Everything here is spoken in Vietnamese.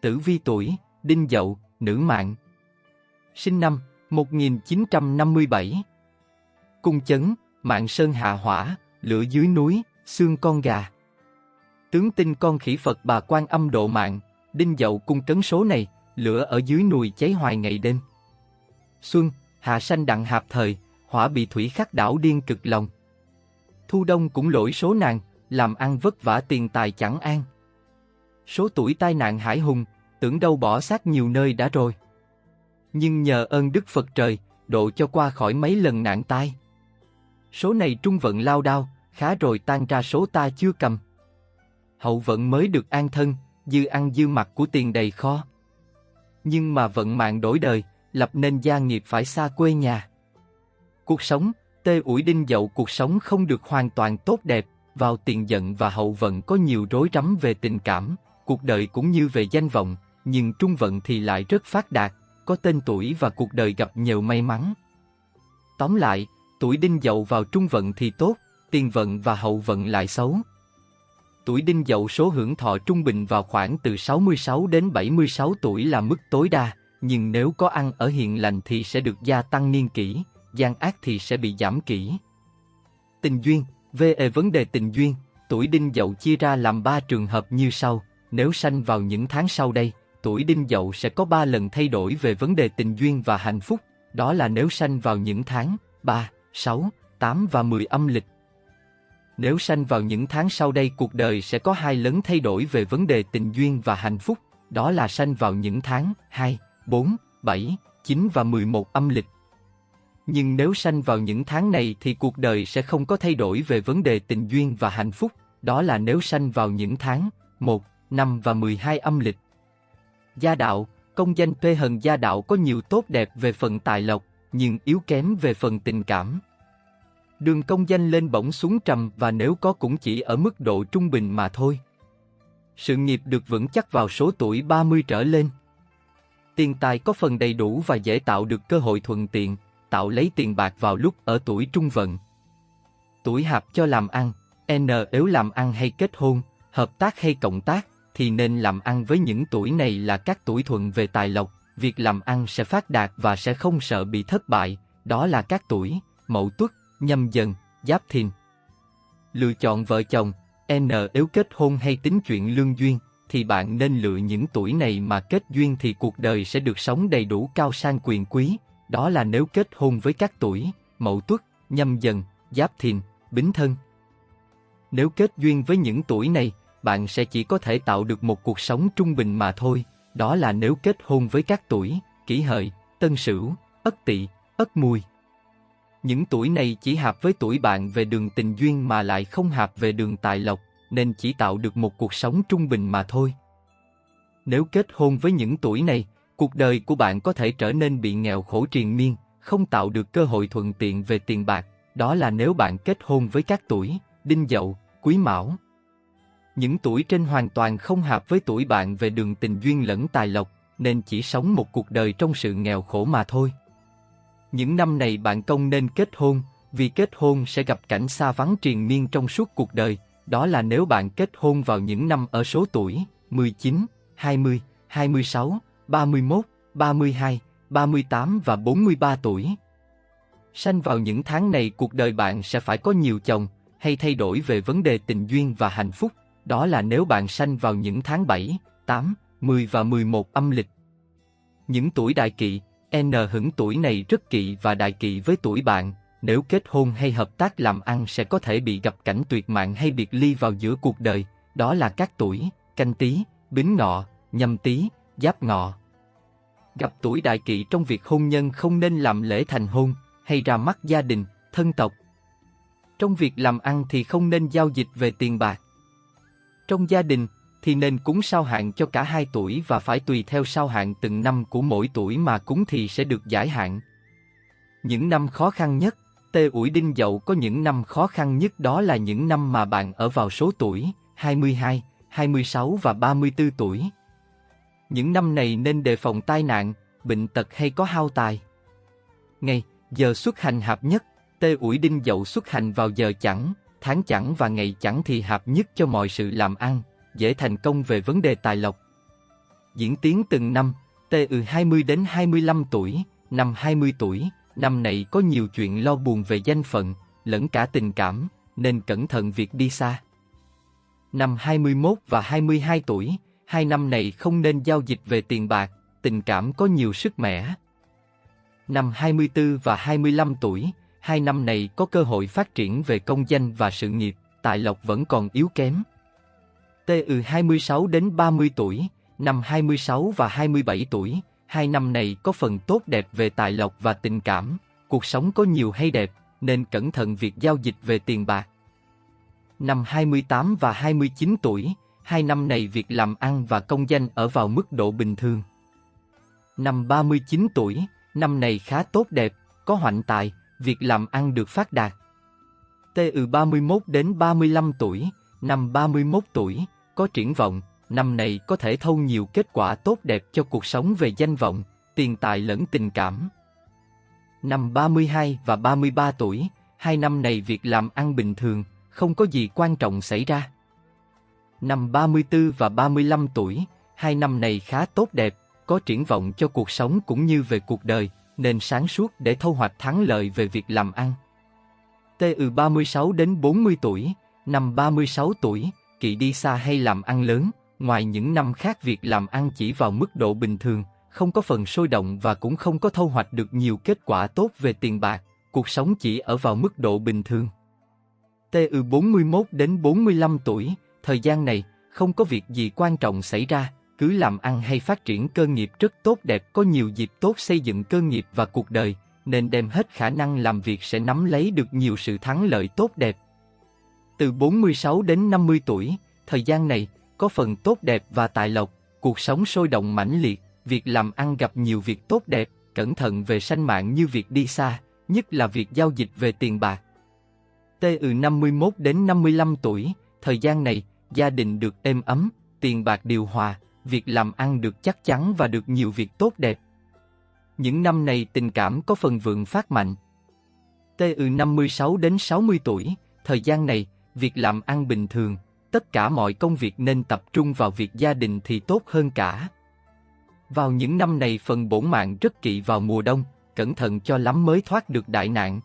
Tử vi tuổi Đinh Dậu, nữ mạng. Sinh năm 1957. Cung chấn, mạng sơn hạ hỏa, lửa dưới núi, xương con gà. Tướng tinh con khỉ Phật Bà Quan Âm độ mạng, Đinh Dậu cung cấn số này, lửa ở dưới nùi cháy hoài ngày đêm. Xuân, hạ sanh đặng hạp thời, hỏa bị thủy khắc đảo điên cực lòng. Thu đông cũng lỗi số nàng, làm ăn vất vả tiền tài chẳng an. Số tuổi tai nạn hải hùng, tưởng đâu bỏ xác nhiều nơi đã rồi. Nhưng nhờ ơn Đức Phật trời, độ cho qua khỏi mấy lần nạn tai. Số này trung vận lao đao, khá rồi tan ra số ta chưa cầm. Hậu vận mới được an thân, dư ăn dư mặc của tiền đầy kho. Nhưng mà vận mạng đổi đời, lập nên gia nghiệp phải xa quê nhà. Cuộc sống, tê ủi Đinh Dậu cuộc sống không được hoàn toàn tốt đẹp, vào tiền giận và hậu vận có nhiều rối rắm về tình cảm, cuộc đời cũng như về danh vọng, nhưng trung vận thì lại rất phát đạt, có tên tuổi và cuộc đời gặp nhiều may mắn. Tóm lại, tuổi Đinh Dậu vào trung vận thì tốt, tiền vận và hậu vận lại xấu. Tuổi Đinh Dậu số hưởng thọ trung bình vào khoảng từ 66 đến 76 tuổi là mức tối đa, nhưng nếu có ăn ở hiền lành thì sẽ được gia tăng niên kỷ, gian ác thì sẽ bị giảm kỷ. Tình duyên, về vấn đề tình duyên, tuổi Đinh Dậu chia ra làm 3 trường hợp như sau, nếu sanh vào những tháng sau đây, tuổi Đinh Dậu sẽ có 3 lần thay đổi về vấn đề tình duyên và hạnh phúc, đó là nếu sanh vào những tháng 3, 6, 8 và 10 âm lịch. Nếu sanh vào những tháng sau đây cuộc đời sẽ có 2 lần thay đổi về vấn đề tình duyên và hạnh phúc, đó là sanh vào những tháng 2, 4, 7, 9 và 11 âm lịch. Nhưng nếu sanh vào những tháng này thì cuộc đời sẽ không có thay đổi về vấn đề tình duyên và hạnh phúc, đó là nếu sanh vào những tháng 1, 5 và 12 âm lịch. Gia đạo, công danh Tuê Hần gia đạo có nhiều tốt đẹp về phần tài lộc, nhưng yếu kém về phần tình cảm. Đường công danh lên bổng xuống trầm và nếu có cũng chỉ ở mức độ trung bình mà thôi. Sự nghiệp được vững chắc vào số tuổi 30 trở lên. Tiền tài có phần đầy đủ và dễ tạo được cơ hội thuận tiện, tạo lấy tiền bạc vào lúc ở tuổi trung vận. Tuổi hạp cho làm ăn, nếu làm ăn hay kết hôn, hợp tác hay cộng tác, thì nên làm ăn với những tuổi này là các tuổi thuận về tài lộc, việc làm ăn sẽ phát đạt và sẽ không sợ bị thất bại, đó là các tuổi Mậu Tuất, Nhâm Dần, Giáp Thìn. Lựa chọn vợ chồng, nếu kết hôn hay tính chuyện lương duyên, thì bạn nên lựa những tuổi này mà kết duyên thì cuộc đời sẽ được sống đầy đủ cao sang quyền quý, đó là nếu kết hôn với các tuổi Mậu Tuất, Nhâm Dần, Giáp Thìn, Bính Thân. Nếu kết duyên với những tuổi này, bạn sẽ chỉ có thể tạo được một cuộc sống trung bình mà thôi, đó là nếu kết hôn với các tuổi Kỷ Hợi, Tân Sửu, Ất Tỵ, Ất Mùi. Những tuổi này chỉ hợp với tuổi bạn về đường tình duyên mà lại không hợp về đường tài lộc, nên chỉ tạo được một cuộc sống trung bình mà thôi. Nếu kết hôn với những tuổi này, cuộc đời của bạn có thể trở nên bị nghèo khổ triền miên, không tạo được cơ hội thuận tiện về tiền bạc, đó là nếu bạn kết hôn với các tuổi Đinh Dậu, Quý Mão. Những tuổi trên hoàn toàn không hợp với tuổi bạn về đường tình duyên lẫn tài lộc, nên chỉ sống một cuộc đời trong sự nghèo khổ mà thôi. Những năm này bạn không nên kết hôn, vì kết hôn sẽ gặp cảnh xa vắng triền miên trong suốt cuộc đời, đó là nếu bạn kết hôn vào những năm ở số tuổi 19, 20, 26, 31, 32, 38 và 43 tuổi. Sanh vào những tháng này cuộc đời bạn sẽ phải có nhiều chồng, hay thay đổi về vấn đề tình duyên và hạnh phúc, đó là nếu bạn sanh vào những tháng 7, 8, 10 và 11 âm lịch. Những tuổi đại kỵ, hững tuổi này rất kỵ và đại kỵ với tuổi bạn, nếu kết hôn hay hợp tác làm ăn sẽ có thể bị gặp cảnh tuyệt mạng hay biệt ly vào giữa cuộc đời, đó là các tuổi Canh Tý, Bính Ngọ, Nhâm Tý, Giáp Ngọ. Gặp tuổi đại kỵ trong việc hôn nhân không nên làm lễ thành hôn, hay ra mắt gia đình, thân tộc. Trong việc làm ăn thì không nên giao dịch về tiền bạc. Trong gia đình thì nên cúng sao hạn cho cả 2 tuổi và phải tùy theo sao hạn từng năm của mỗi tuổi mà cúng thì sẽ được giải hạn. Những năm khó khăn nhất, Tê ủi Đinh Dậu có những năm khó khăn nhất đó là những năm mà bạn ở vào số tuổi 22, 26 và 34 tuổi. Những năm này nên đề phòng tai nạn, bệnh tật hay có hao tài. Ngày, giờ xuất hành hợp nhất, Tê ủi Đinh Dậu xuất hành vào giờ chẵn, tháng chẵn và ngày chẵn thì hợp nhất cho mọi sự làm ăn, dễ thành công về vấn đề tài lộc. diễn tiến từng năm, T.Ư 20 đến 25 tuổi, năm 20 tuổi, năm này có nhiều chuyện lo buồn về danh phận, lẫn cả tình cảm, nên cẩn thận việc đi xa. Năm 21 và 22 tuổi, hai năm này không nên giao dịch về tiền bạc, tình cảm có nhiều sức mẻ. Năm 24 và 25 tuổi, hai năm này có cơ hội phát triển về công danh và sự nghiệp, tài lộc vẫn còn yếu kém. T.Ư 26 đến 30 tuổi, năm 26 và 27 tuổi, hai năm này có phần tốt đẹp về tài lộc và tình cảm, cuộc sống có nhiều hay đẹp, nên cẩn thận việc giao dịch về tiền bạc. Năm 28 và 29 tuổi, hai năm này việc làm ăn và công danh ở vào mức độ bình thường. Năm 39 tuổi, năm này khá tốt đẹp, có hoạnh tài, việc làm ăn được phát đạt. T.Ư 31 đến 35 tuổi, năm 31 tuổi, có triển vọng, năm này có thể thâu nhiều kết quả tốt đẹp cho cuộc sống về danh vọng, tiền tài lẫn tình cảm. Năm 32 và 33 tuổi, hai năm này việc làm ăn bình thường, không có gì quan trọng xảy ra. Năm 34 và 35 tuổi, hai năm này khá tốt đẹp, có triển vọng cho cuộc sống cũng như về cuộc đời, nên sáng suốt để thu hoạch thắng lợi về việc làm ăn. T.Ư 36 đến 40 tuổi, năm 36 tuổi, kỵ đi xa hay làm ăn lớn, ngoài những năm khác việc làm ăn chỉ vào mức độ bình thường, không có phần sôi động và cũng không có thu hoạch được nhiều kết quả tốt về tiền bạc, cuộc sống chỉ ở vào mức độ bình thường. T.Ư 41 đến 45 tuổi, thời gian này, không có việc gì quan trọng xảy ra, cứ làm ăn hay phát triển cơ nghiệp rất tốt đẹp, có nhiều dịp tốt xây dựng cơ nghiệp và cuộc đời, nên đem hết khả năng làm việc sẽ nắm lấy được nhiều sự thắng lợi tốt đẹp. Từ 46 đến 50 tuổi, thời gian này, có phần tốt đẹp và tài lộc, cuộc sống sôi động mãnh liệt, việc làm ăn gặp nhiều việc tốt đẹp, cẩn thận về sanh mạng như việc đi xa, nhất là việc giao dịch về tiền bạc. T.Ư 51 đến 55 tuổi, thời gian này, gia đình được êm ấm, tiền bạc điều hòa, việc làm ăn được chắc chắn và được nhiều việc tốt đẹp. Những năm này tình cảm có phần vượng phát mạnh. T.Ư 56 đến 60 tuổi, thời gian này, việc làm ăn bình thường, tất cả mọi công việc nên tập trung vào việc gia đình thì tốt hơn cả. Vào những năm này phần bổn mạng rất kỵ vào mùa đông, cẩn thận cho lắm mới thoát được đại nạn,